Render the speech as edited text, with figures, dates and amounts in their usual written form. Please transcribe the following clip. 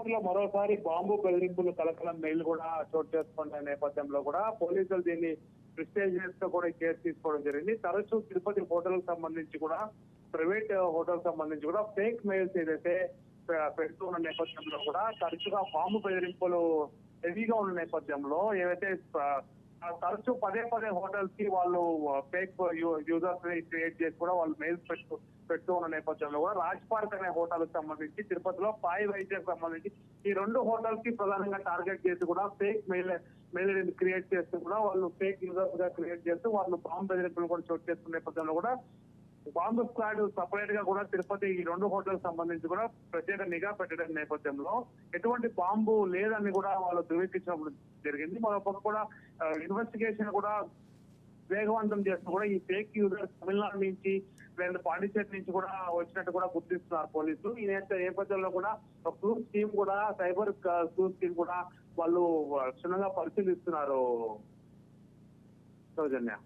తిరుపతిలో మరోసారి బాంబు బెదిరింపులు కలకలం మెయిల్ కూడా చోటు చేసుకున్న నేపథ్యంలో కూడా పోలీసులు దీన్ని ప్రిస్టేజియస్ గా కూడా ఈ కేసు తీసుకోవడం జరిగింది. తరచూ తిరుపతి హోటల్ సంబంధించి కూడా ప్రైవేట్ హోటల్ సంబంధించి కూడా ఫేక్ మెయిల్స్ ఏదైతే పెడుతూ ఉన్న నేపథ్యంలో కూడా తరచుగా బాంబు బెదిరింపులు హెవీగా ఉన్న నేపథ్యంలో ఏవైతే తరచూ పదే హోటల్స్ కి వాళ్ళు ఫేక్ యూజర్స్ క్రియేట్ చేసి కూడా వాళ్ళు మెయిల్స్ పెడుతూ ఉన్న నేపథ్యంలో కూడా రాజ్ పార్క్ అనే హోటల్ కి సంబంధించి తిరుపతిలో పాయ్ వైద్యకు సంబంధించి ఈ 2 హోటల్స్ కి ప్రధానంగా టార్గెట్ చేసి కూడా ఫేక్ మెయిల్ క్రియేట్ చేస్తూ కూడా వాళ్ళు ఫేక్ యూజర్స్ గా క్రియేట్ చేస్తూ వాళ్ళు బాంబు బెదిరింపులు కూడా చోటు చేస్తున్న నేపథ్యంలో కూడా బాంబు స్క్వాడ్ సపరేట్ గా కూడా తిరుపతి ఈ 2 హోటల్ సంబంధించి కూడా ప్రత్యేక నిఘా పెట్టడం నేపథ్యంలో ఎటువంటి బాంబు లేదని కూడా వాళ్ళు ధృవీకరించడం జరిగింది. మరోపక్క కూడా ఇన్వెస్టిగేషన్ కూడా వేగవంతం చేస్తూ కూడా ఈ ఫేక్ యూజర్స్ తమిళనాడు నుంచి లేదా పాండిచేరి నుంచి కూడా వచ్చినట్టు కూడా గుర్తిస్తున్నారు పోలీసులు. ఈ నేపథ్యంలో కూడా క్రూజ్ టీమ్ కూడా సైబర్ క్రూజ్ టీమ్ కూడా వాళ్ళు క్షుణ్ణంగా పరిశీలిస్తున్నారు. సౌజన్య.